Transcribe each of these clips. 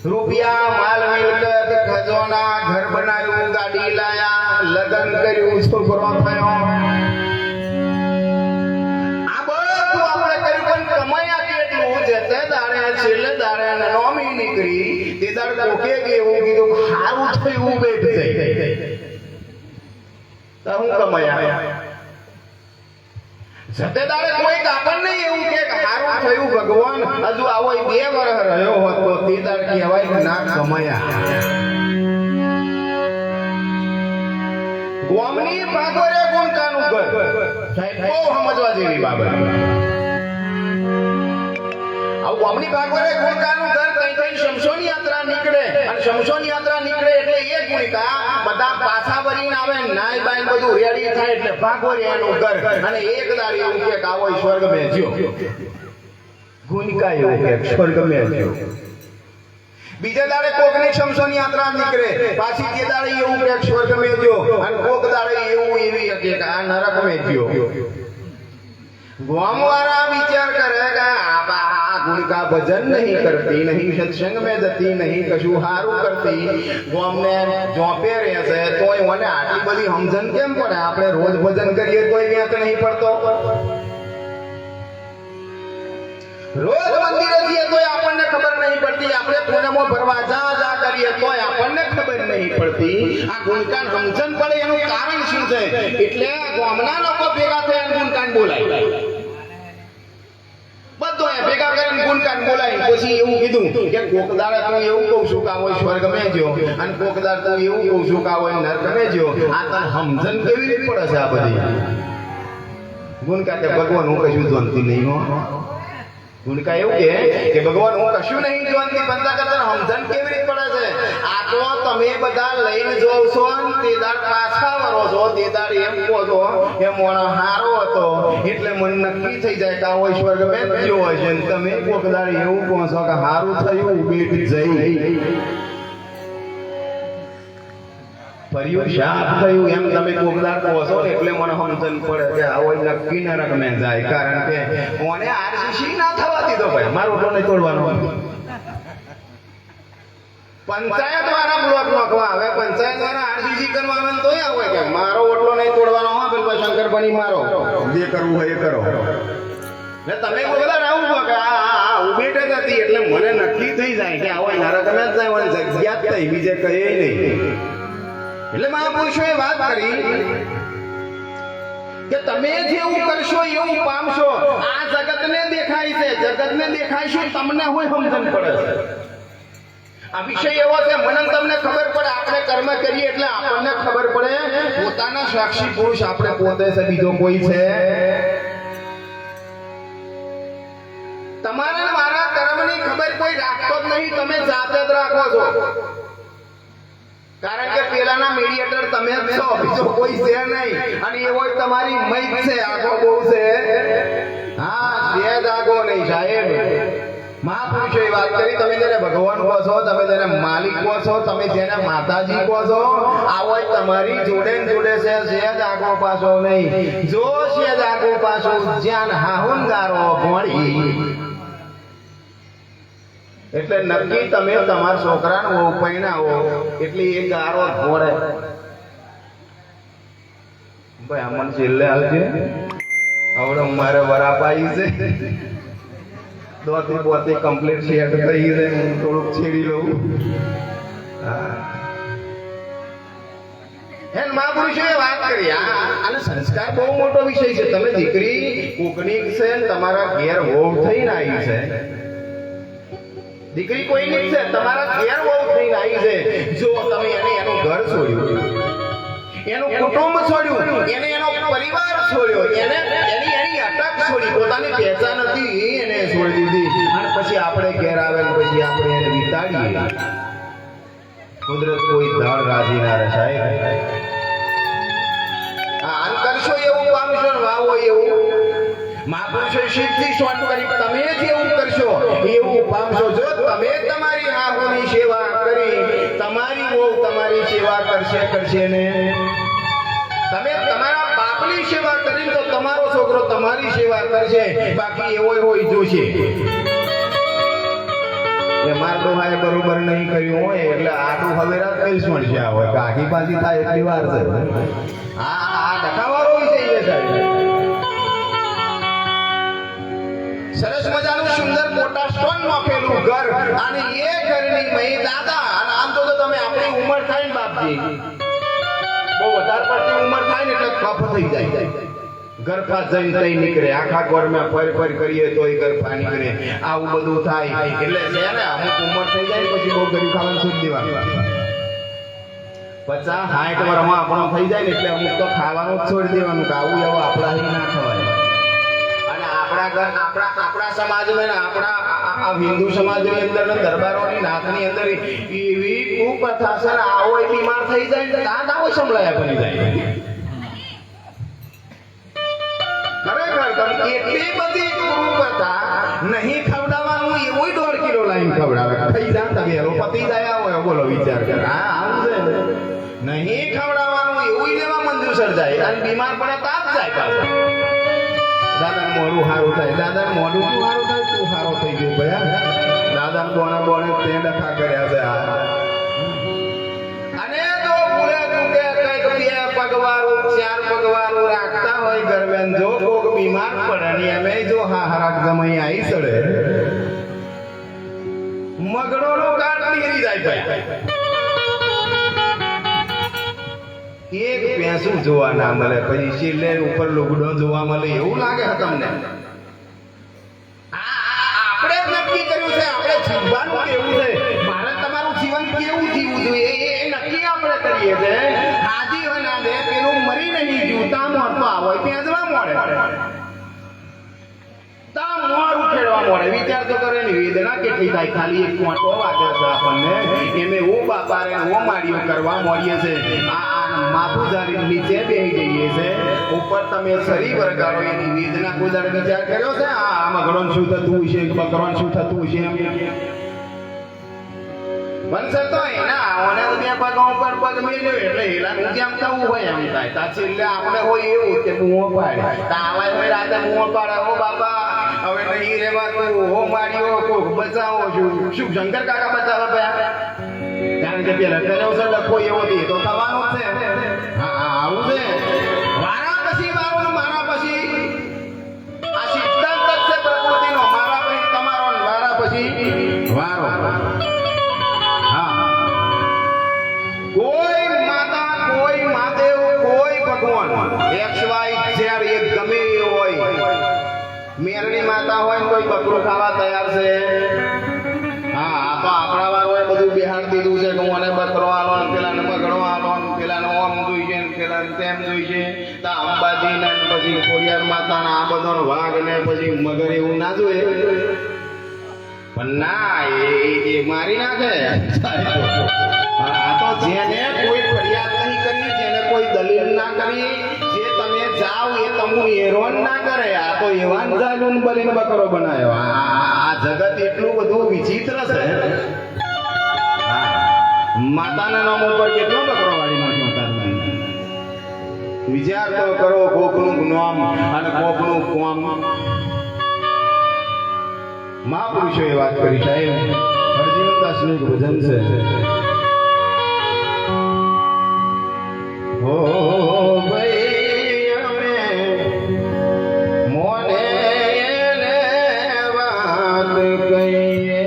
રૂપિયા માલ મિલકત ખજાના ઘર બનાવ્યું ગાડી લાયા લગન કર્યું છોકરો થયો આ બધું આપણે કર્યું પણ કમાયા કેટલું જતે દાડે છેલ્લે દાડે નોમી નીકળી તે દાડ કોકે એવું કીધું સારું થયું બેઠ થઈ તો હું કમાયા સત્યદારે કોઈ આપણને એવું કે હારું થયું ભગવાન હજુ આવો 2 વર્ષ રહ્યો હોત તો તેદાર કહેવાય ના કમાયા ગોમની ભાગોરે ગુણકાનું ઘર સાહેબ બહુ સમજવા જેવી બાબત આ ગોમની ભાગોરે ગુણકાનું ઘર કઈ શમશોની યાત્રા નીકળે અને શમશોની યાત્રા નીકળે એટલે એ ગુણકા બધા પાછા વરીને આવે નાઈ બાઈ બધું રેડી થાય એટલે ભાગોરિયાનું ઘર અને એક દાડી એવું કે આવો સ્વર્ગ મેજ્યો ગુણકા એવું કે સ્વર્ગ મેજ્યો બીજે દાડે કોકની શમશોની યાત્રા નીકળે પાછી તે દાડે એવું કે સ્વર્ગ મેજ્યો અને કોક દાડે એવું એવી કે આ નરક મેજ્યો गोमवारा विचार करेगा आ गुणका भजन नहीं करती नहीं सत्संग में जती नहीं कशु हारू करती गोमने जोपे रहશે તોય મને આટલી બધી સમજણ કેમ પડે આપણે રોજ ભજન કરીએ તોય વ્યાત નહીં પડતો રોજ મંદિરે જઈએ તોય આપણને ખબર નહીં પડતી આપણે પૂનમો ભરવા જા કરીએ તોય આપણને ખબર નહીં પડતી આ ગુણકાન સમજણ પડે એનું કારણ શું છે એટલે ગામના લોકો ભેગા થઈને ગુણકાન બોલાય બધોય ભેગા કરીને ગુણકાન બોલાય પછી એવું કીધું કે કોકદાર તો એવું કહું છું કે આવો સ્વર્ગ મેજો અને કોકદાર તો એવું કહું છું કે આવો નરક મેજો આ તને સમજણ કેવી રીતે પડે છે આ બધી ગુણકા કે ભગવાન હું કશું જાણતી નહીં હો ગુણકા એવું કે ભગવાન હું કશું નહીં જાણતી બંધા કરતા સમજણ કેવી રીતે પડે છે આ તો તમે બધા લઈને જોવ છો તે દાડ પાછા વરો છો તે દાડ એમ કહો છો કે મોણો હારો હતો એટલે મન નક્કી થઈ જાય કે આવો સ્વર્ગ મેજો હોય છે અને તમે કોક દાડ એવું કહો છો કે હારું થયું બેઠ જઈ ફર્યું શાપ થયું એમ તમે કોકદાર કહો છો એટલે મને સમજણ પડે કે આવો નક્કી નરક મેં જાય કારણ કે મને આરસીસી ના થવા દીધો ભાઈ મારો ઓટલો નહીં તોડવાનો પંચાયત વાળા બ્લોક નોખવા આવે પંચાયત વાળા આરસીસી કરવા આવે તોય આવે કે મારો ઓટલો નહીં તોડવાનો હા પેલા શંકરભાઈ મારો જે કરવું હોય એ કરો એટલે તમે બધા આવું કહો કે આ ઉભેટે જ હતી એટલે મને નક્કી થઈ જાય કે આવો નરક મેં જ જાય જગ્યા જ થઈ બીજે કહે નહીં એટલે મહાપુરુષોએ વાત કરી કે તમે જેવું કરશો એવું પામશો આ જગતને દેખાય છે જગતને દેખાય છે તમને હોય સમજણ પડે છે આ વિષય એવો છે મને તમને ખબર પડે આપણે કર્મ કરીએ એટલે આપણને ખબર પડે પોતાના સાક્ષી પુરુષ આપણે પોતે છે બીજો કોઈ છે તમારા ને મારા કર્મની ખબર કોઈ રાખતો જ નહીં, તમે જાતે જ રાખો છો. કારણ કે પેલાના મીડિયેટર તમે જ છો, બીજો કોઈ છે નહીં. અને એવો તમારી મય છે, આગો બહુ છે. હા, સેજ આગો નહીં સાહેબ. મહાપુરુષોએ વાત કરી, તમે જેને ભગવાન કહો છો, તમે જેને માલિક કહો છો, તમે જેને માતાજી કહો છો, આવો તમારી જોડે ને જોડે છે. સેજ આગો પાછો નહીં. જો સેજ આગો પાછો જ્યાં હાહુંગારો ભણી એટલે નક્કી તમે તમારા છોકરાને ઓ પૈણાવો એટલે એ ગારો ઘોડે. ભાઈ આમાં છેલ્લે આવજે, હવે મારે વરાપાઈ છે, દોતી બોતી કમ્પ્લીટ શેડ થઈ છે, હું થોડુંક છેડી લઉં. એન મહાપુરુષોએ વાત કરી. આને સંસ્કાર બહુ મોટો વિષય છે. તમે દીકરી કોકની છે, તમારા ઘેર વહુ થઈને આવી છે. દીકરી કોઈની છે, તમારા ઘેર વહુ થઈને આવી છે. જો તમે એને એનું ઘર છોડ્યું, એનું કુટુંબ છોડ્યું, એને એનો પરિવાર છોડ્યો, એને એની અટક છોડી, પોતાની પહેચાન હતી એને છોડી દીધી, અને પછી આપણે ઘેર આવે ને પછી આપણે એને વિતાડીએ. કુદરત કોઈ દાળ રાજી ના રહે સાહેબ. આન કરશો એવું પામશો, વાવો એવું. મહાપુરુષોએ શીખથી શોર્ટ કરી, તમે જ એવું કરશો એવું પામશો. જો તમે તમારી આંખોની સેવા કરી, તમારી વહુ તમારી સેવા કરશે ને. તમે તમારા બાપની સેવા કરી તો તમારો છોકરો તમારી સેવા કરશે. બાકી એવો હોય જોશે એ માર ડોહાએ બરોબર નહીં કર્યું હોય એટલે આડું હવે રાત પેલસણ છે. હોય કાકી પાછી થાય એટલી વાર છે. આ ડખાવાળો વિષય છે સાહેબ. સરસ મજાનું સુંદર મોટા સ્ટોન નોખેલું ઘર, અને એ ઘરની મહી દાદા. અને આમ તો તમે આપણી ઉંમર થાય ને બાપજી, બહુ વધારે પડતી ઉંમર થાય ને એટલે કફ થઈ જાય. ગરફા જઈને તઈ નીકળે, આખા ઘરમાં ફર કરીએ તોય ગરફા નીકળે. આવું બધું થાય એટલે છે ને અમુક ઉંમર થઈ જાય પછી બહુ ગરીબ ખાવાનું છૂટ દેવાનું. 50-60 વર્ષમાં આપણો થઈ જાય ને એટલે અમુક તો ખાવાનું જ છોડી દેવાનું કે આવું એવું આપણા અહીં ના ખવાય. અને આપણા સમાજમાં આપણા હિન્દુ સમાજની અંદર ને દરબારોની નાથની અંદર એવી કુપ્રથા છે ને, આવો બીમાર થઈ જાય ને દાંત આવો સંભળાયા બની જાય. ખરેખર એટલી બધી કુપ્રથા. નહીં ખવડાવવાનું એવું 1.5 કિલો લાઈન ખવડાવે, થઈ જાય તમે એનો પતિ જાય હોય. બોલો વિચાર કર. હા આવું છે. નહીં ખવડાવવાનું એવું લેવા મંજૂર સર્જાય અને બીમાર પડે તાપ જાય પાછા. દાદા મોઢું સારું થાય, દાદા મોઢું સારું થાય, તું સારો થઈ ગયો ભયા. દાદા બોને તે ડખા કર્યા છે. અને જો ભૂલે ચૂકે કઈક 2 પગવાળું 4 પગવાળું રાખતા હોય ગરબેન, જો કોક બીમાર પડે ને એમે જો હારાક જમાઈ આવી ચડે, મગડો નો કાટ નીકળી જાય ભાઈ. એક પેસું જોવા ના મળે, પછી છેલ્લે ઉપર લુગડો જોવા મળે એવું લાગે તમને? આપણે જ નક્કી કર્યું છે આપણે જીવવાનું કેવું છે, મારે તમારું જીવન કેવું જીવવું જોઈએ એ નક્કી આપણે કરીએ છે. હાજી હોય ના દે પેલું મરી નહીં જીવતા મોરતો આવે પેંજવા મળે, તા મોર ઉખેડવા મળે. વિચાર તો કરે ને વેદના કેટલી થાય. ખાલી એક મોટો વાગે છે આપણને, એમે હું બાપા રે હું માળીઓ કરવા મળીએ છે. માથું જારી નીચે બેહી જઈએ છે, ઉપર તમે શરીર વરગાડો એની વેદના કોઈ દાડે વિચાર કર્યો છે? આ મગડોન શું થતું છે, બકરોન શું થતું છે? બનશે તો એના ઓને 2 પગ ઉપર પગ મેલ્યો એટલે હેલા કેમ થવું હોય એમ થાય. તા છેલ્લે આપણે હોય એવું કે મુંહો પાડે, તા આવાય હોય રાતે મુંહો પાડે, ઓ બાપા હવે નહીં રહેવાતું, હો માર્યો કોક બચાવો છું. શું શંકર કાકા બચાવે ભયા? કારણ કે પેલા કર્યો છે લખો એવો દે તો થવાનો જ છે. આવું છે. વારા પછી વારો, મારા પછી આ સિદ્ધાંત જ છે પ્રકૃતિનો. મારા પછી તમારો, વારા પછી વારો. હા, કોઈ માતા, કોઈ મહાદેવ, કોઈ ભગવાન XY Z એક ગમે એ હોય, મેરણી માતા હોય કોઈ બકરું ખાવા તૈયાર છે. હા, આ તો આપણા વાળોએ બધું બિહાર દીધું છે કે મને બકરો આલો ને પેલાને બકરો આલો ને પેલાને ઓમ જોઈશે ને પેલાને તેમ જોઈશે. તા અંબાજી ને પછી ખોડિયાર માતાના આ બધો વાઘ ને પછી મગર એવું ના જોઈએ પણ ના એ મારી નાખે આ તો જેને કોઈ ફરિયાદ નહીં કરી જેને કોઈ દલીલ ના કરી જે તમે જાઓ એ તમુ હેરાન ના કરે આ તો એવાન જાલુન બલીને બકરો બનાવ્યો આ જગત એટલું બધું વિચિત્ર છે માતાના નામ ઉપર કેટલો બકરો વાળી નાખ્યો વિચાર તો કરો કોકનું નામ અને કોકનું કોમ મહાપુરુષોએ વાત કરી સાહેબ હરજીવનદાસનું એક ભજન છે હો ભાઈ અમે મોને વાત કહીએ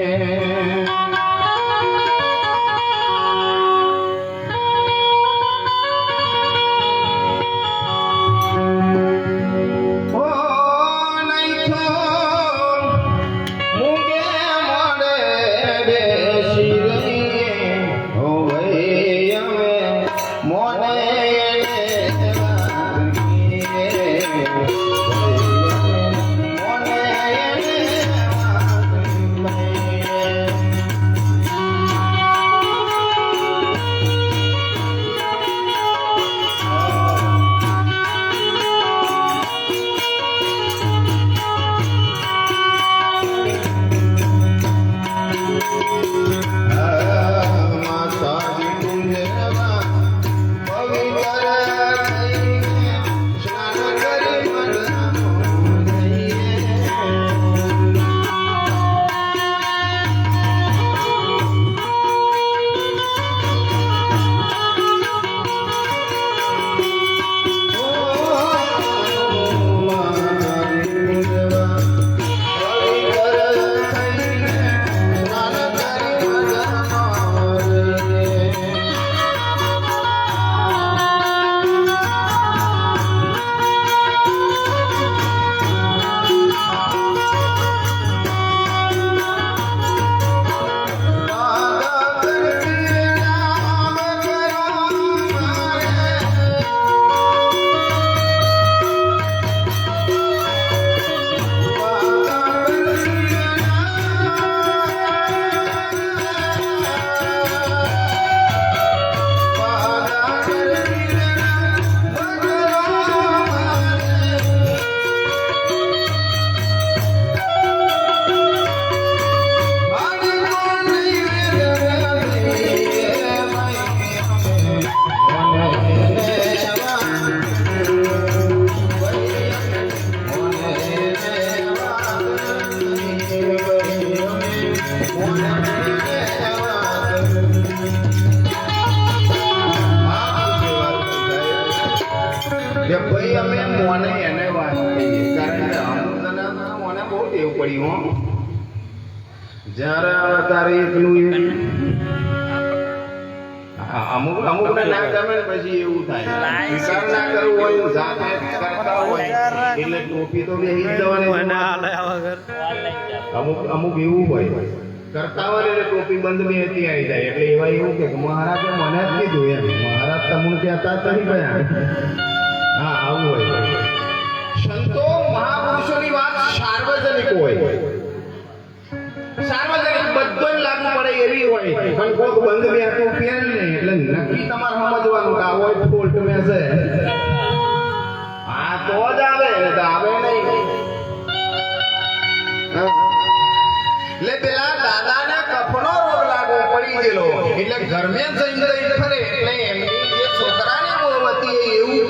ભાઈ અમે મોને એને વાત કહીએ કારણ કે અમુક મોને બહુ ટેવ પડી હો જ્યારે તારે એકલું અમુક ને ના ગમે ને પછી એવું થાય વિચાર ના કરવું હોય જાતે કરતા હોય એટલે ટોપી તો બેહી જવાની અમુક એવું હોય કરતા હોય એટલે ટોપી બંધ બી હતી આવી જાય એટલે એવા એવું કે મહારાજે મને જ કીધું એમ મહારાજ તમને કહેતા જ નહીં ગયા હા આવું હોય સંતો મહાપુરુષોની વાત સાર્વજનિક હોય સાર્વજનિક બધો લાગુ પડે એવી હોય પણ કોક બંધ બી હતું પહેર નહીં એટલે નક્કી તમારે સમજવાનું કે આ હોય ફોલ્ટ મેં છે હા તો જ આવે તો આવે નહીં એટલે પેલા દાદાને કફનો રોગ લાગવો પડી ગયેલો એટલે ઘરમે જઈ ફરે એટલે એમની જે છોકરાને બહુ હતી એવું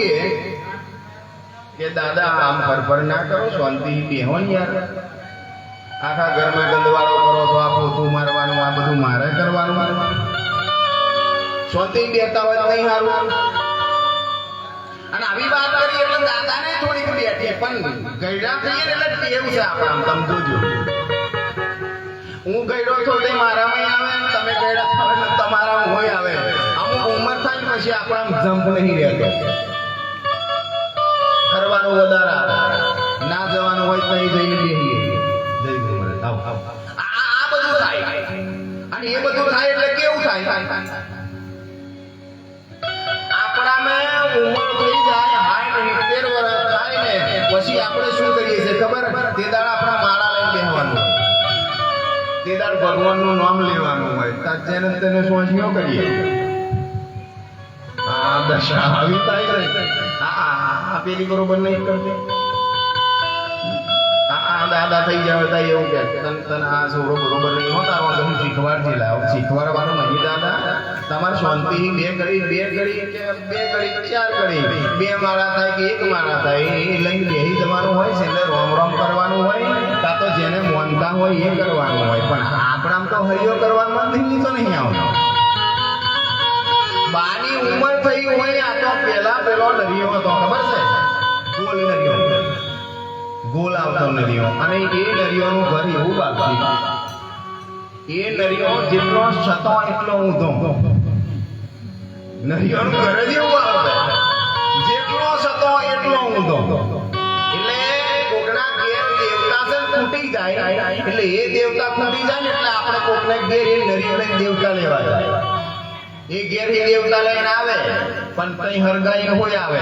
કે દાદા આમ પર ના કરો શાંતિ બેહો ને યાર આખા ઘરમાં ગંદવાળો કરો તો આ પોતું મારવાનું આ બધું મારે કરવાનું શાંતિ બેઠા હોય નહીં સારું અને આવી વાત કરી એટલે દાદાને થોડીક બેઠી પણ ગયડા થઈએ એટલે ટેવ છે આપણા તમે જોજો હું ગયડો છો તે મારામાં આવે તમે ગયડા થાવ એટલે તમારા હોય આવે અમુક ઉંમર થાય પછી આપણા જમ્પ નહીં રહેતો કરવાનું વધારે ના જવાનું હોય તો જઈને બેહીએ આ બધું થાય અને એ બધું થાય એટલે કેવું થાય આપણામાં ઉંમર થઈ જાય 60-70 વર્ષ થાય ને પછી તે દાડ ભગવાનનું નામ લેવાનું હોય તાર જેને તેને સોંચ્યો કરીએ આ દશા આવી થાય ને આ પેલી બરોબર નહીં કરતી દાદા થઈ જાવ તા એવું કે તને આ છોરો બરોબર નહીં હો તારો તમે શીખવાડથી લાવો શીખવાડવાનું નહીં દાદા તમારે શાંતિ બે ઘડી ચાર ઘડી બે માળા થાય કે એક માળા થાય એ લઈને બેહી જવાનું હોય છે એટલે રોમ રોમ કરવાનું હોય કાં તો જેને મોનતા હોય એ કરવાનું હોય પણ આપણામાં તો હરિયો કરવાનું તો નહીં આવતો બાની ઉંમર થઈ હોય આ તો પેલા પેલો નરિયો હતો ખબર છે ગોલ નરિયો ગોલ આવતો નરિયો અને એ નરિયોનું ઘર એવું બાકી એ નરિયો જેટલો સતો એટલો ઊંધો નરિયોનું ઘર જ એવું આવે જેટલો સતો એટલો ઊંધો એટલે કોકના ઘેર દેવતા છે ખૂટી જાય એટલે એ દેવતા ખૂટી જાય એટલે આપણે કોકને ઘેર એ નરિયો લઈને દેવતા લેવા જાય એ ઘેર એ દેવતા લઈને આવે પણ તઈ હરગાઈ હોય આવે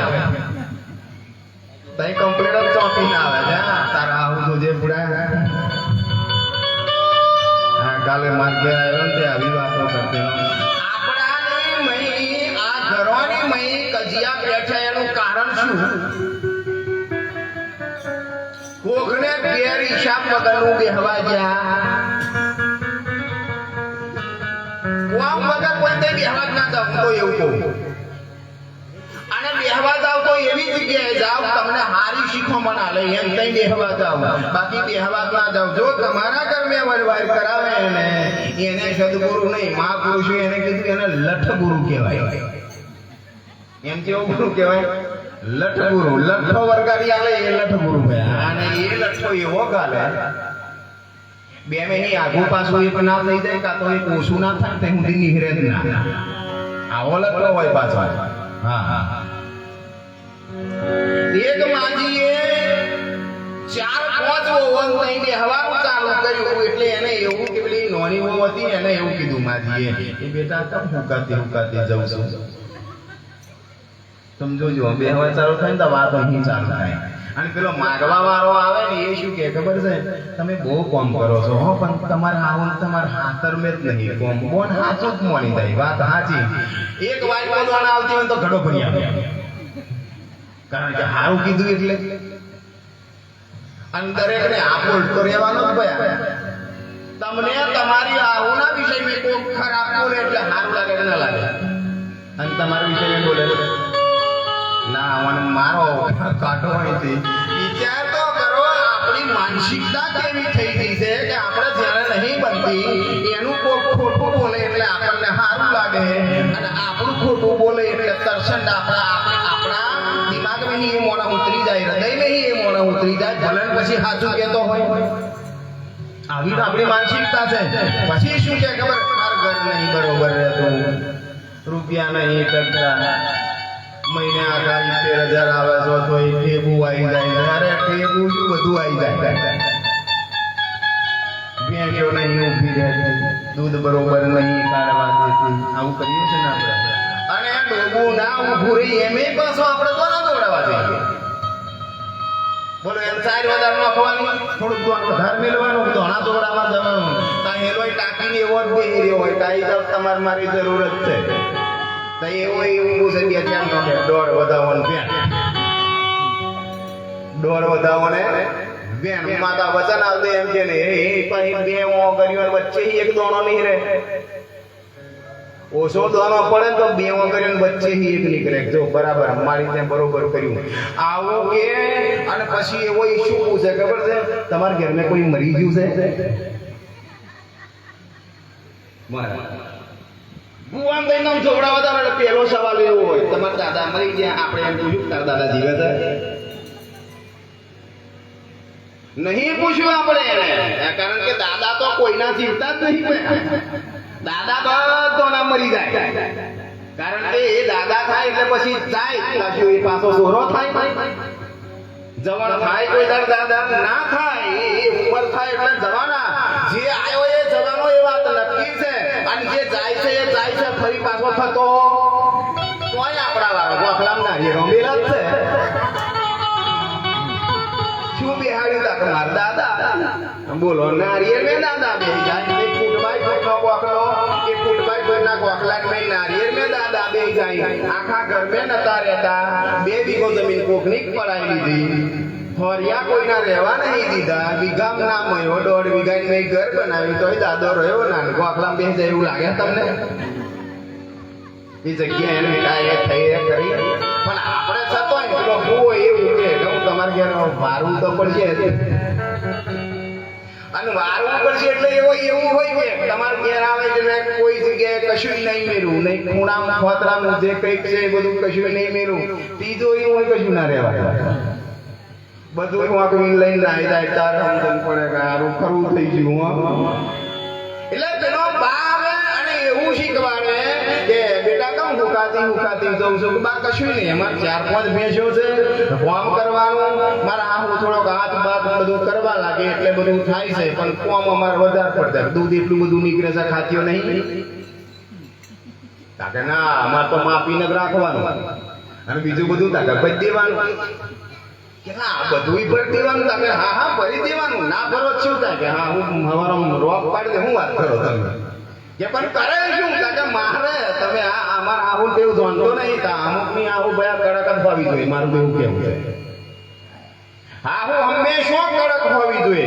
તઈ કમ્પ્લીટ જ ચોપીને આવે છે તારા આવું તો જે પૂરા હા કાલે માર ઘેર આવ્યો ને તે આવી વાતો કરતો આપણાની મહી આ ઘરોની મહી કજિયા બેઠા એનું કારણ શું કોકને ઘેર હિસાબ વગરનું બેહવા ગયા કોમ વગર કોઈ તે બેહવા જ ના જાવ તો એવું કહું અને બેહવા જાવ તો એવી જગ્યાએ જાવ તમને હારી શીખવણ આલે એમ તઈ બેહવા જાવ બાકી બેહવા ના જાવ જો તમારા ઘરમે વરવાર કરાવે એને સદગુરુ નહીં મહાપુરુષો એને કીધું એને લઠ ગુરુ કહેવાય એમ કેવો ગુરુ કહેવાય લઠ ગુરુ લઠો વરગાડી આલે એ લઠ ગુરુ અને એ લઠો એવો ગાલે બે મહિને આગુ પાછું એક ના થઈ જાય કાં તો એક ઓછું ના થાય તે હું નિહરે જ ના આવો લખો હોય પાછો હા એક માજીએ 4-5 ઓવન લઈને હવાનું ચાલુ કર્યું એટલે એને એવું કે પેલી નોની વહુ હતી એને એવું કીધું માજીએ એ બેટા તમ હુકાતી જઉં છું સમજો જો બે હવા ચાલુ થાય ને તો વાત અહીં ચાલુ થાય અને પેલો માગવા વાળો આવે ને એ શું કે ખબર છે તમે બહુ કોમ કરો છો હો પણ તમારા આવું તમારા હાથર મેં જ નહીં કોમ કોણ હાચું જ મોની જાય વાત સાચી એક વાત બોલવાના આવતી હોય તો ઘડો ભરી આવે કારણ કે હારું કીધું એટલે અને દરેકને આપો તો રહેવાનો જ ભયા તમને તમારી આવુના વિષયમાં કોઈ ખરાબ બોલે એટલે સારું લાગે કે ના લાગે અને તમારા વિષયમાં બોલે ના મને મારો કાઢો અહીંથી વિચાર તો કરો આપણી માનસિકતા કેવી થઈ ગઈ છે કે આપણે જ્યારે નહીં બનતી એનું ખોટું બોલે એટલે આપણને સારું લાગે અને આપણું ખોટું બોલે એટલે તરસંડ આપણા દિમાગમાં એ મોડા ઉતરી જાય હૃદયમાં એ મોડા ઉતરી જાય ભલે પછી સાચું કહેતો હોય આવી આપણી માનસિકતા છે પછી શું કે ખબર મારું ઘર નહીં બરોબર રહેતું રૂપિયા નહીં ટકતા મહિને આખા 70,000 આવે છો તો એ ટેબુ આવી જાય અરે ટેબુ શું બધું આવી જાય ભેંસો નહીં ઊભી રહેતી દૂધ બરોબર નહીં કાઢવા દેતી આવું કરીએ છે ને આપણે અને ડોબું ના ઊભું રહી એમે પાછો આપણે તો ના દોડાવવા જોઈએ બોલો એમ 4,000 નાખવાની થોડુંક વધારે મેળવાનું ધોણા દોડાવવા જવાનું ત્યાં એલોય ટાંકીને એવો જ બેસી રહ્યો હોય કાંઈ તો તમારે મારી જરૂરત છે તો એવું ઊભું છે કે કેમ નોખે દોડ વધાવવાનું દોડ વધાવવાને બેન માતા વચન આવતે એમ કે ને એ પછી બે મો કર્યો વચ્ચે એક દોણો નહીં રહે ઓછો દોણો પડે તો બે મો કર્યો વચ્ચે એક નીકળે જો બરાબર અમારી ત્યાં બરોબર કર્યું આવું કે અને પછી એવો ઇશ્યુ પૂછે ખબર છે તમારા ઘરમાં કોઈ મરી ગયું છે ભગવાન ભાઈ નામ જોવડાવતા એટલે પહેલો સવાલ એવો હોય તમારા દાદા મરી ગયા આપણે એમ પૂછ્યું તારા દાદા જીવે છે નહીં પૂછ્યું આપણે એને કારણ કે દાદા તો કોઈના જીવતા જ નહીં દાદા બધોના મરી જાય કારણ કે એ દાદા થાય એટલે પછી જાય પાછું એ પાછો સોરો થાય જવાન થાય કોઈ દાદા ના થાય એ ઉંમર થાય એટલે જવાના જે આવ્યો એ જવાનો એ વાત નક્કી છે અને જે જાય છે ફરી પાછો થતો તોય આપણા વાળો ગોખલામ ના એ રમેલા જ છે શું બિહાડ્યું તા મારા દાદા બોલો બોલો નારિયેળ મેં દાદા બે જાય એક ફૂટબાઈ ફૂટનો ગોખલો એક ફૂટબાઈ ફૂટના ગોખલા મેં નારિયેળ મેં દાદા બે જાય આખા ઘર મેં નતા રહેતા 2 વીઘો જમીન કોકની પડાઈ લીધી ફરિયા કોઈના રહેવા નહીં દીધા વીઘામ ના મયો 1.5 વીઘાની મેં ઘર બનાવ્યું તોય દાદો રહ્યો ના ગોખલા બે જાય એવું લાગે તમને એ જગ્યા એને ટાયર થઈ કરી પણ આપણે છતોય પેલો હું એવું કે હું તમારે ઘેર વારવું તો પડશે અને વારવું પડશે એટલે એવું હોય કે તમારે ઘેર આવે એટલે કોઈ જગ્યાએ કશું નહીં મેરું નહીં ખૂણામાં ખોતરામાં જે કંઈક છે એ બધું કશું નહીં મેરું ત્રીજો એવું હોય કશું ના રહેવા બધું વાંકવી લઈને આવી જાય તાર સમજણ પડે કે આરું ખરું થઈ ગયું એટલે પેલો બા આવે અને એવું શીખવાડે કે બેટા કેમ હુકાતી જઉં છું કે બા કશું નહીં અમારે 4-5 ભેંસો છે કામ કરવાનું મારા હું થોડોક હાથ બાથ બધું કરવા લાગે એટલે બધું થાય છે પણ કોમ અમારે વધારે પડતા દૂધ એટલું બધું નીકળે છે ખાતીઓ નહીં તાકે ના અમારે તો માપીને જ રાખવાનું અને બીજું બધું તાકે ભરી દેવાનું કે ના બધું ભરી દેવાનું તાકે હા ભરી દેવાનું ના ભરો શું થાય કે હા હું અમારો રોક પાડી દે હું વાત કરો તમે કે પણ કરે શું કે મારે તમે આ અમાર આવું તેવું જાણતો નહીં તા અમુકની આવું ભયા કડક જ હોવી જોઈએ મારું એવું કેવું છે હા હું હંમેશા કડક હોવી જોઈએ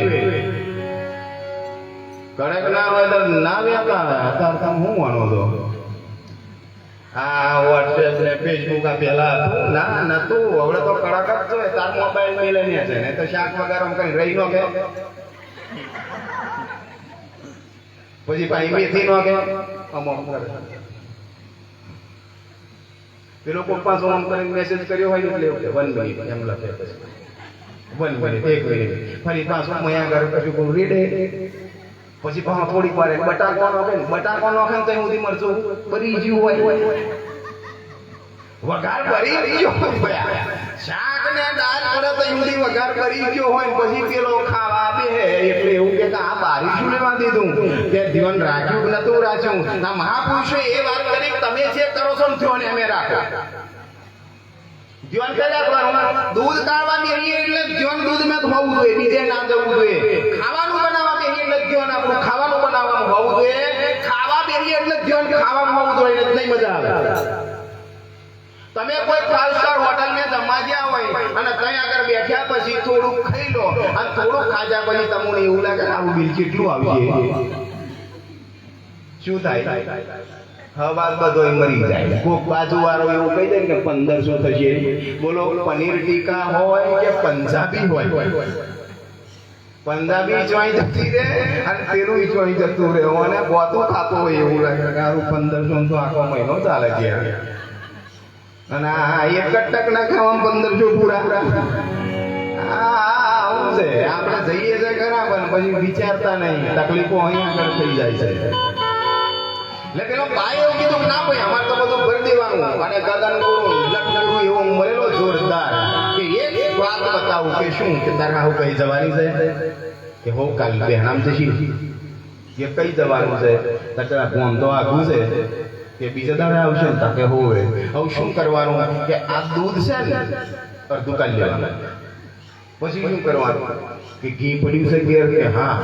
કડક ના હોય તો ના વ્યાતા અત્યારે તમે હું માનો છો હા વોટ્સએપ ને ફેસબુક આ પેલા હતું ના નતું હવે તો કડક જ છે તાર મોબાઈલ મેં લઈને છે ને તો શાક વગર કરી રહી નો કે પછી ભાઈ મેથી નો કે અમુક કરે પેલો પપ્પા સોમ કરીને મેસેજ કર્યો હોય એટલે 1 મિનિટ એમ લખે પછી 1 મિનિટ 1 મિનિટ ફરી પાછું મયા ઘર કશું રીડે પછી પાછો થોડીક વાર બટાકો નાખે ને તો સુધી મરચું બરી ગયું હોય વઘાર ભરી ગયો શાક ને દાળ પડે તો સુધી વઘાર ભરી ગયો હોય પછી પેલો ખાવા બે એટલે એવું કે આ બારી શું લેવા દીધું કે ધ્યાન રાખ્યું નતું રાખ્યું ના મહાપુરુષે એ વાત કરી તમે જે કરો છો ને થયો ને અમે રાખો ધ્યાન કરી રાખવાનું દૂધ કાઢવા બેહીએ એટલે ધ્યાન દૂધ માં હોવું જોઈએ બીજે ના જવું જોઈએ ખાવાનું બનાવવા બેહીએ એટલે ધ્યાન આપણું ખાવાનું બનાવવાનું હોવું જોઈએ ખાવા બેહીએ એટલે ધ્યાન ખાવાનું હોવું જોઈએ એટલે નહીં મજા આવે તમે કોઈ 5 સ્ટાર હોટલ માં જમવા ગયા હોય અને ત્યાં આગળ બેઠ્યા પછી થોડું ખાઈ લો અને થોડું ખાધા પછી તમને એવું લાગે આવું બિલ કેટલું આવશે શું થાય હવા બધો મરી જાય કોક બાજુ વાળો એવું કહી દે કે 1500 થશે બોલો પનીર ટીકા હોય કે પંજાબી હોય પંજાબી જોઈ જતી રે અને પેલું જોઈ જતું રહે અને બોતું ખાતું હોય એવું લાગે કે આરું 1500 તો આખો મહિનો ચાલે છે અને આ એક ટક ના ખાવામાં 1500 પૂરા આવું છે આપણે જઈએ છે ખરા પણ પછી વિચારતા નહીં તકલીફો અહીં આગળ થઈ જાય છે એટલે પેલો ભાઈ એવું કીધું ના ભાઈ અમારે તો બધું ભરી દેવાનું અને ગગન ગુરુ લટગુરુ એવો મળેલો જોરદાર કે એક વાત બતાવું કે શું કે તારે આવું કઈ જવાની છે કે હો કાલ બેહનામ જશી કે કઈ જવાનું છે તારા ફોન તો આઘું છે કે બીજા દાડે આવશે ને તાકે હોવે હવે શું કરવાનું કે આ દૂધ છે ને અડધું કાઢી લેવાનું પછી શું કરવાનું કે ઘી પડ્યું છે ઘેર કે હા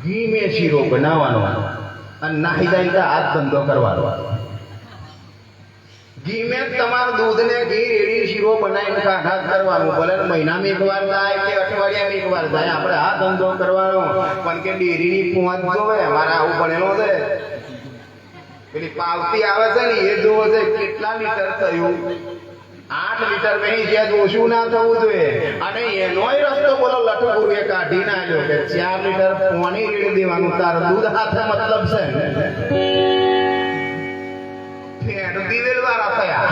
ઘી મેં શીરો બનાવવાનો અને નાહી જાય તો હાથ ધંધો કરવાનો ઘી મેં તમારા દૂધને ઘી રેડી શીરો બનાવીને ખાખા કરવાનું ભલે મહિનામાં એકવાર જાય કે અઠવાડિયામાં એકવાર જાય આપણે આ ધંધો કરવાનો પણ કે ડેરીની પહોંચ જોવે અમારે આવું બનેલો છે પેલી પાવતી આવે છે ને એ જોવો છે કેટલા લીટર થયું 8 લીટર વહી જ્યાં ઓછું ના થવું જોઈએ અને એનોય રસ્તો બોલો લઠુગુરુએ કાઢી નાખ્યો કે 4 લીટર પાણી રેડી દેવાનું તાર દૂધ હાથે મતલબ છે ફેટ દિવેલ વાળા થયા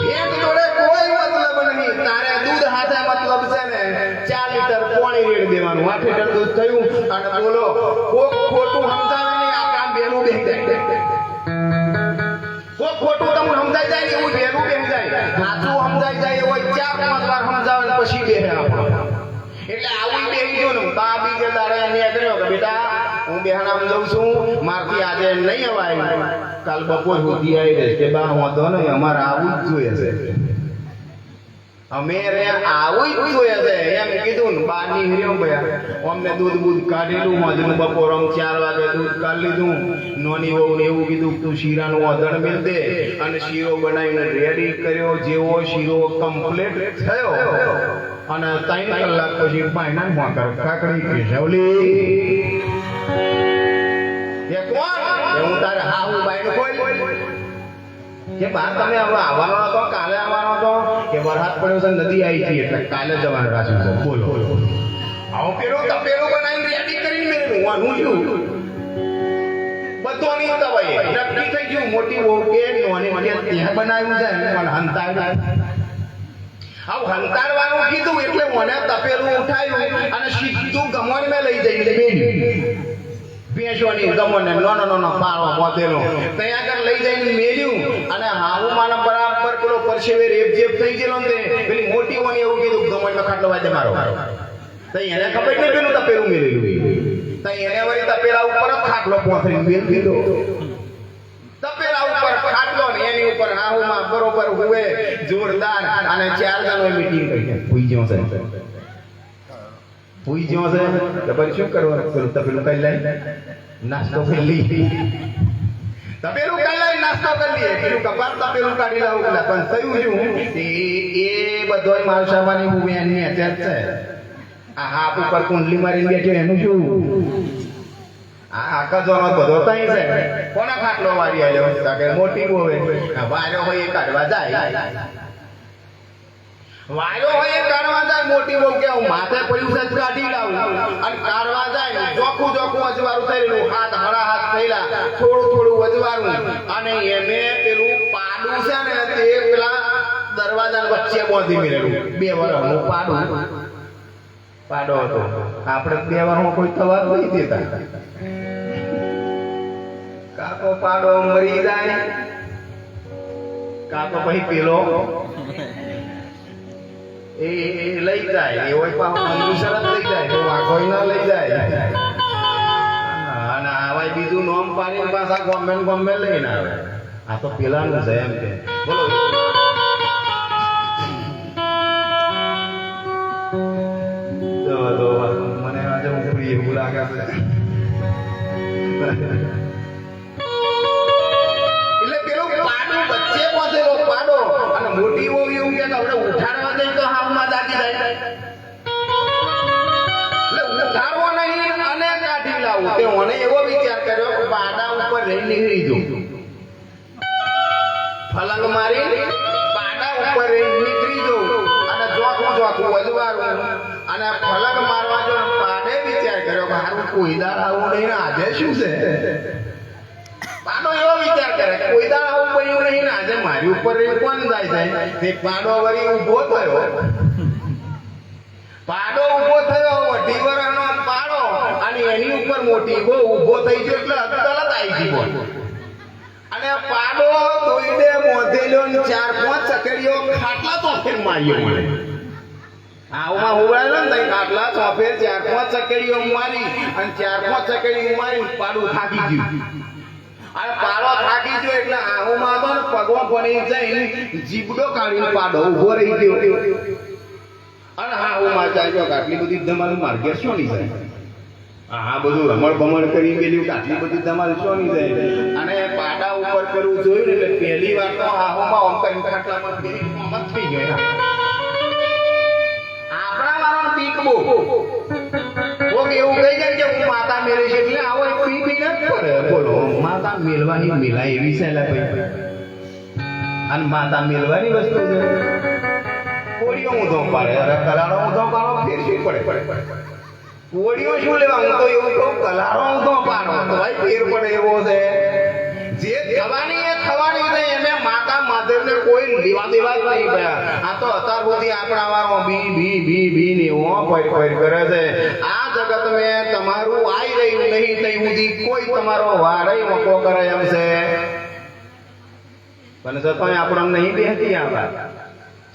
ફેટ જોડે કોઈ મતલબ નહીં તારે દૂધ હાથે મતલબ છે ને 4 લીટર પાણી રેડી દેવાનું 8 લીટર દૂધ થયું અને બોલો કોક ખોટું સમજાવે નહીં આ કામ બેનું બેહી જાય કોક ખોટું તમને સમજાઈ જાય એવું બેનું બેહી જાય સાચું સમજાઈ જાય એવો 4-5 વાર સમજાવે પછી બેહે આપણો એટલે આવું બેહી ગયો ને બા બીજે દાડે એને કર્યો કે બેટા હું બેહાનામ જઉં છું મારથી આજે નહીં અવાય કાલ બપોર સુધી આવી રહે કે બા વાંધો નહીં અમારે આવું જ જોઈએ છે અમે રે આવું જ જોઈએ છે એમ કીધું ને બહાર નીકળ્યો ભયા અમને દૂધ બૂધ કાઢેલું મજનું બપોરમ 4 વાગે દૂધ કાઢી લીધું નોની વહુ ને એવું કીધું તું શીરાનું અધણ મેળ દે અને શીરો બનાવીને રેડી કર્યો જેવો શીરો કમ્પ્લીટ થયો અને 3 કલાક પછી પાયના મોકર કાકડી કેશવલી એ કોણ હું તારે હા હું બાઈનો કોઈ કે બા તમે હવે આવવાનો હતો કાલે આવવાનો હતો કે વરસાદ પડ્યો છે નદી આવી છે એટલે કાલે જવાનું રાખ્યું છે બોલો આવો પેલું તપેલું બનાવીને રેડી કરીને મેળવ્યું હું છું બધું નહીં તવાય નક્કી થઈ ગયું મોટી બહુ કે નોની મને ત્યાં બનાવ્યું છે પણ હંતાડ આવું હંતાડવાનું કીધું એટલે મને તપેલું ઉઠાયું અને સીધું ગમોની મેં લઈ જઈને મેળ્યું ભેંસોની ગમોને નો પાળો મોતેલો ત્યાં આગળ લઈ જઈને મેલ્યું અને હાવું માના બરાબર પેલો પરસેવે રેપજેપ થઈ ગયેલો ને પેલી મોટી ઓની એવું કીધું ગમોનમાં ખાટલો વાજે મારો તો એને ખબર નહીં પેલું તપેલું મેલેલું તો એને વળી તપેલા ઉપર જ ખાટલો પોથરીને બેલ દીધો તપેલા ઉપર ખાટલો ને એની ઉપર હાહુમાં બરોબર હુએ જોરદાર અને 4 જણો મીટિંગ કરી ભૂઈ ગયો છે ભૂઈ ગયો છે તો પછી શું કરવાનું પેલું તપેલું કઈ લઈ નાસ્તો કરી લઈ તપેલું કઈ લઈ નાસ્તો કરી લઈએ પેલું કપાર તપેલું કાઢી લાવું પણ થયું શું એ બધો માલ સામાની ભૂમિ એની અત્યારે છે આ હાપ ઉપર કુંડલી મારીને બેઠ્યો એનું શું આખા જોનો બધો તઈ છે કોના ખાટલો વારી આવ્યો કે મોટી બોવે વાર્યો હોય એ કાઢવા જાય વાર્યો હોય એ કાઢવા જાય મોટી બોવ કે હું માથે પડ્યું છે કાઢી લાવું અને કાઢવા જાય જોખું અજવારું થયેલું હાથ હળા હાથ થયેલા થોડું અજવારું અને એને પેલું પાડું છે ને તે પેલા દરવાજા વચ્ચે બાંધી મેળવ્યું 2 વર્ષનું પાડો હતો આપણે 2 વર્ષમાં કોઈ તવાર નહીં દેતા કાકો પાડો મરી જાય કાકો પછી પેલો એ લઈ જાય એવો શરત લઈ જાય તો વાઘો ના લઈ જાય અને આવા બીજું નોમ પાડીને પાછા ગમે લઈને આવે આ તો પેલાનું છે એમ કે બોલો મને આજે ઉપરી એવું લાગે છે એટલે પેલું પાડો વચ્ચે પહોંચેલો પાડો અને મોટી બહુ એવું કે આપણે ઉઠાડવા જઈએ તો હાવમાં દાગી જાય એટલે ઉઠાડવો નહીં અને કાઢી લાવું તે મને એવો વિચાર કર્યો કે પાડા ઉપર રહી નીકળી જઉં ફલંગ મારી પાડા ઉપર રહી નીકળી જઉં અને જોખું અજવારું અને ફલંગ મારવા જો પાડે વિચાર કર્યો કે હારું કોઈ દાર આવું નહીં ને આજે શું છે પાડો એવો વિચાર કરે કોઈ દાર આવું પડ્યું નહીં ને આજે મારી ઉપર રહીને કોણ જાય છે તે પાડો વળી ઊભો થયો વઢી વરનો પાડો અને એની ઉપર મોટી બહુ ઊભો થઈ ગયો એટલે તરત આવી ગયો અને પાડો દોઈડે મોધેલો 4-5 ચકેડીઓ ખાટલા તો ફેર માર્યો મને આમાં હોવાયો ને ખાટલા તો ફેર 4-5 ચકેડીઓ મારી અને 4-5 ચકેડીઓ મારી પાડું થાકી ગયું અને પાડો થાકી ગયો એટલે આહુમાં તો પગો ભણી જઈને જીબડો કાઢીને પાડો ઊભો રહી ગયો અને આહુમાં ચાલ્યો આટલી બધી તમારું માર્કેટ શું નહીં જાય આ બધું રમણ ભમણ કરી ગયેલું આટલી બધી તમારે શું નહીં જાય અને પાડા ઉપર પેલું જોયું એટલે પહેલી વાર તો આહુમાં ઓમ કરીને ખાટલામાં ફેરી મત થઈ ગયા આપણા વાળાનો પીક બહુ એવું કહી જાય કે હું માતા મેળે છે એટલે આવો એક પી ન કરે બોલો માતા મેળવાની મેલા એવી છે ભાઈ અને માતા મેળવાની વસ્તુ છે કોળીઓ ઊંધો પાડે અરે કલાળો ઊંધો પાડો ફેર શું પડે કોળીઓ શું લેવા હું તો એવું કહું કલાળો ઊંધો પાડો તો ભાઈ ફેર પડે એવો છે જે થવાની એ થવાની છે એને માતા મહાદેવને કોઈ લેવા દેવા જ નહીં ગયા આ તો અત્યાર સુધી આપણા વાળો બી ને ઓ પડ કરે છે આ જગત મેં તમારું આઈ રહ્યું નહીં તઈ સુધી કોઈ તમારો વારય મોકો કરે એમ છે પણ છતાંય આપણને નહીં બેહતી આ વાત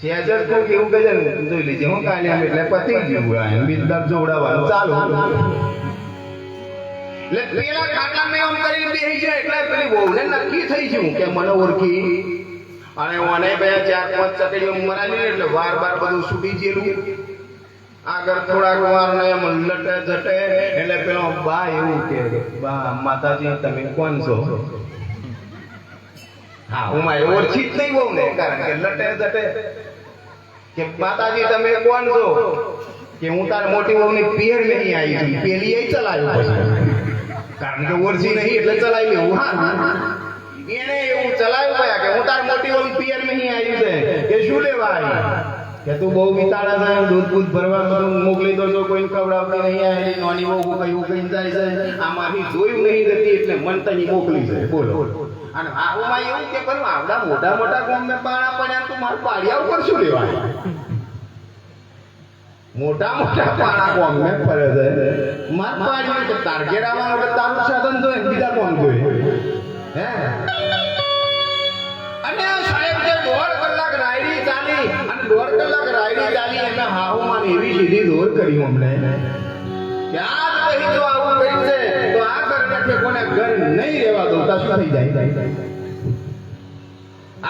સેજર તો કેવું કહે છે જોઈ લેજે હું કાલે આમ એટલે પતી ગયું એમ બિંદાસ જોડાવાનું ચાલુ એટલે પેલા ખાટલા મેં આમ કરીને બેસી જાય એટલે પેલી વહુને નક્કી થઈ ગયું કે મને ઓળખી અને ઓને બે 4-5 ચકડીઓ મરાવી એટલે વાર બધું છૂટી ગયેલું. આગળ થોડાક વાર ને એમ લટે જટે એટલે પેલો બા એવું કે બા માતાજી તમે કોણ છો? હા હું માં ઓળખી જ નહીં બહુ ને કારણ કે લટે જટે કે માતાજી તમે કોણ છો? કે હું તાર મોટી વહુની પિયર નહીં આવી છું. પેલી એ ચલાવ્યું પછી કારણ કે ઓળખી નહીં એટલે ચલાવી લેવું. હા એને એવું ચલાવ્યું ગયા કે હું તાર મોટી વહુની પિયર નહીં આવી છે કે શું લેવા આવી કે તું બહુ વિતાડા છે દૂધ ભરવા બધું મોકલી દો છો કોઈને ખવડાવતી નહીં આવી નાની બહુ કયું કઈ જાય છે આમાંથી જોયું નહીં જતી એટલે મન તની મોકલી છે. બોલો અને આમાં એવું કે પણ આવડા મોટા મોટા ગામને પાણા પડ્યા તું મારા પાડિયા ઉપર શું લેવાય? મોટા મોટા પાણા ગામને ફરે છે મારા પાડિયા તો ટાર્ગેટ આવવાનું તારું સાધન જોઈએ બીજા કોણ જોઈએ? હે અને સાહેબ જે 1.5 કલાક રાયડી ચાલી અને 1.5 કલાક રાયડી ચાલી એટલે હાહુમાં એવી સીધી દોર કરી અમને કે આજ પછી જો આવું કર્યું છે તો આ ઘર કોને ઘર નહીં રહેવા દઉં તો શું થઈ જાય?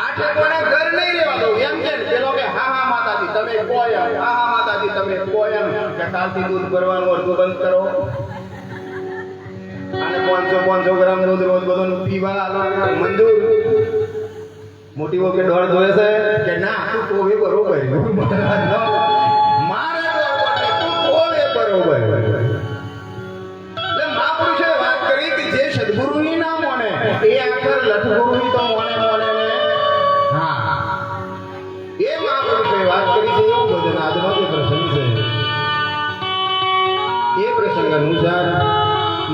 આઠે કોને ઘર નહીં રહેવા દઉં એમ કે પેલો કે હા માતાજી તમે કોયમ હા માતાજી તમે કોયમ કે કાલથી દૂધ ભરવાનું અડધું બંધ કરો અને 500 ગ્રામ દૂધ રોજ બધું પીવા આલો મંજૂર. મોટી વખત ડોળ ધોય છે કે ના તું કોવે બરોબર મારે તું કોવે બરોબર. એટલે મહાપુરુષે વાત કરી કે જે સદગુરુની ના મોને એ આખર લઠગુરુની તો મોને ને. હા એ મહાપુરુષે વાત કરી છે એવું ભજન આજનો જે પ્રસંગ છે એ પ્રસંગ અનુસાર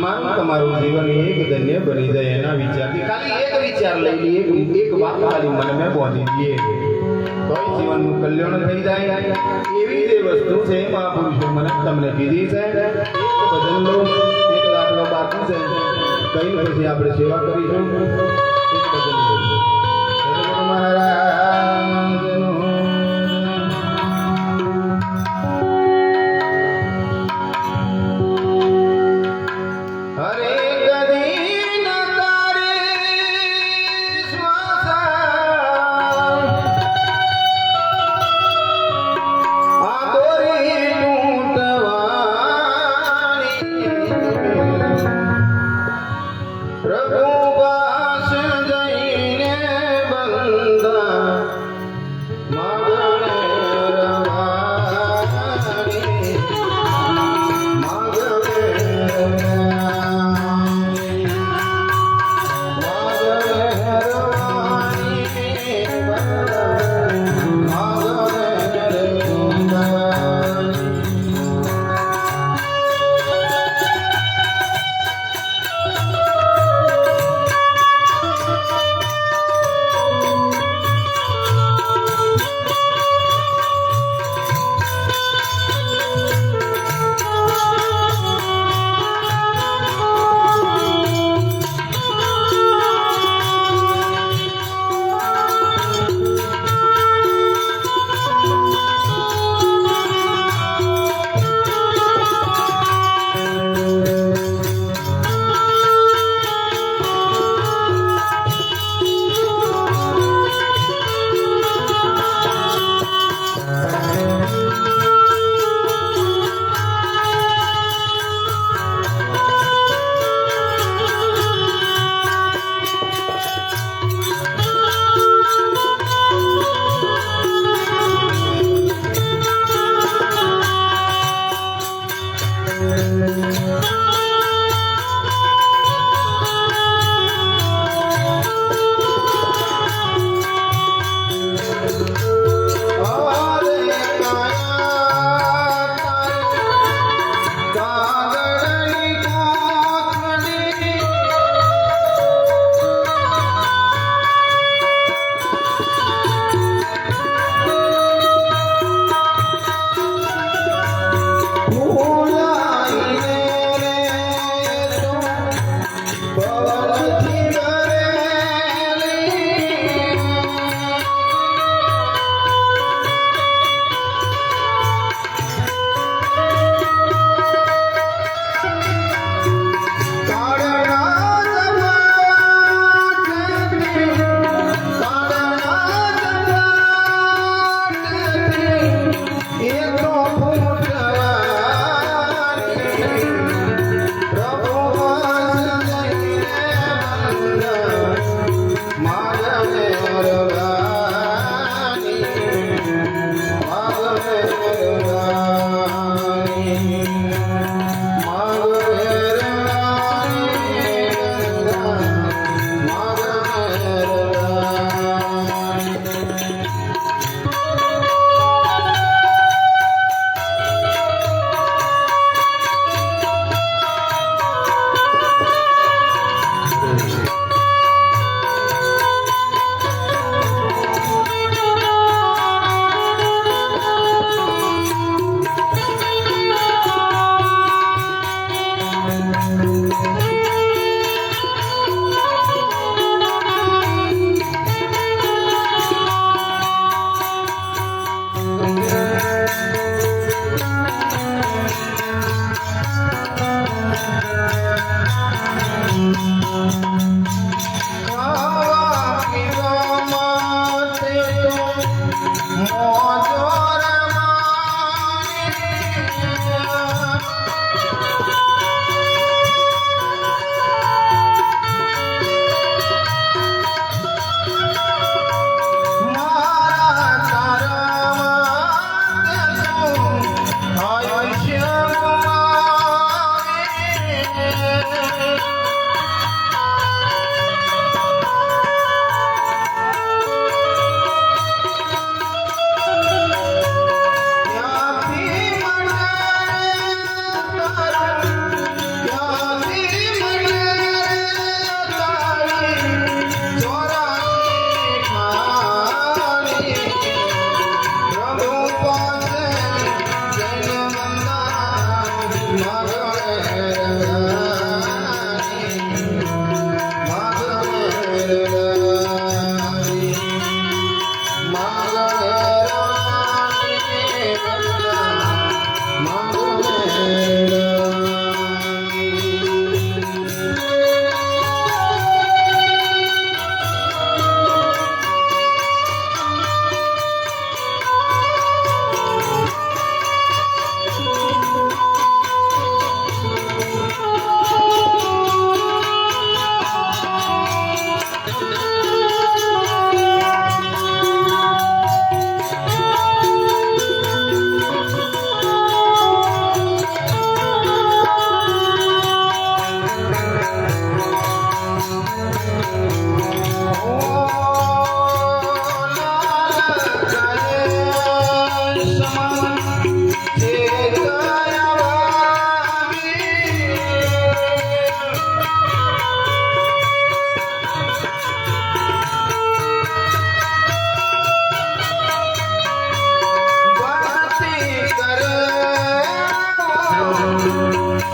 મારું તમારું જીવન એક ધન્ય બની જાય એના વિચારથી ખાલી એક વિચાર લઈ લઈએ એક વાત ખાલી મનમાં બોધી દઈએ તો જીવનનું કલ્યાણ થઈ જાય એવી જે વસ્તુ છે મહાપુરુષો મને તમને કીધી છે. એક ભજન લો એક દાખલો બાકી છે કઈ પછી આપણે સેવા કરીશું. એક ભજન લો સદગુરુ મહારાજનો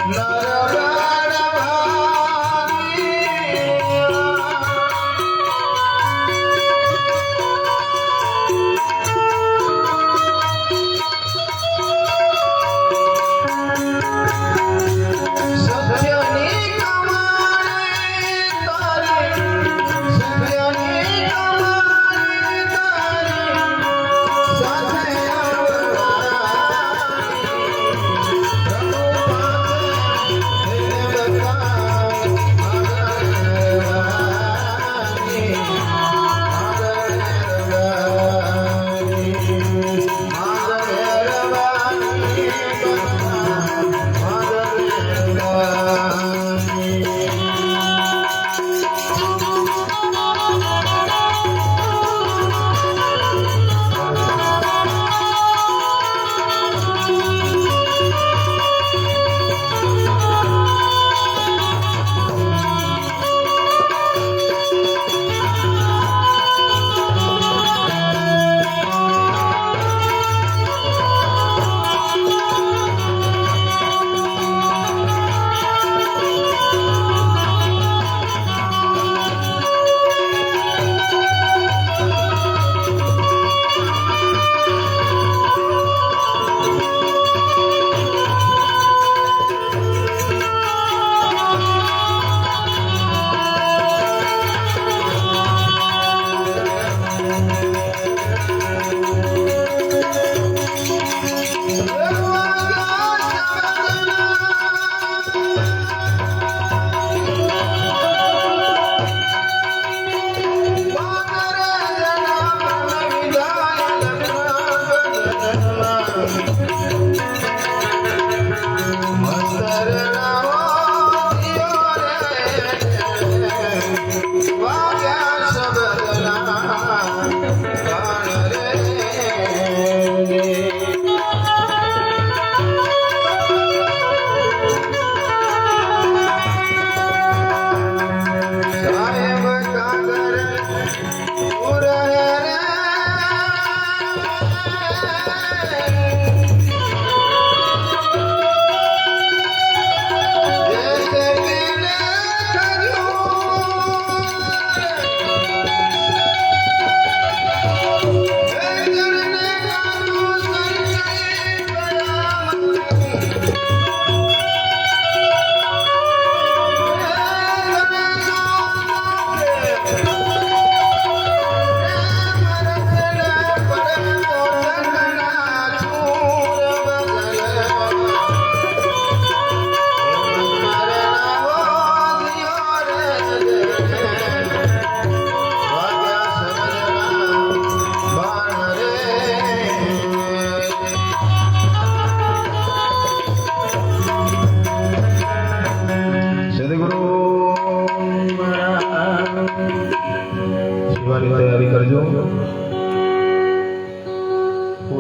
ના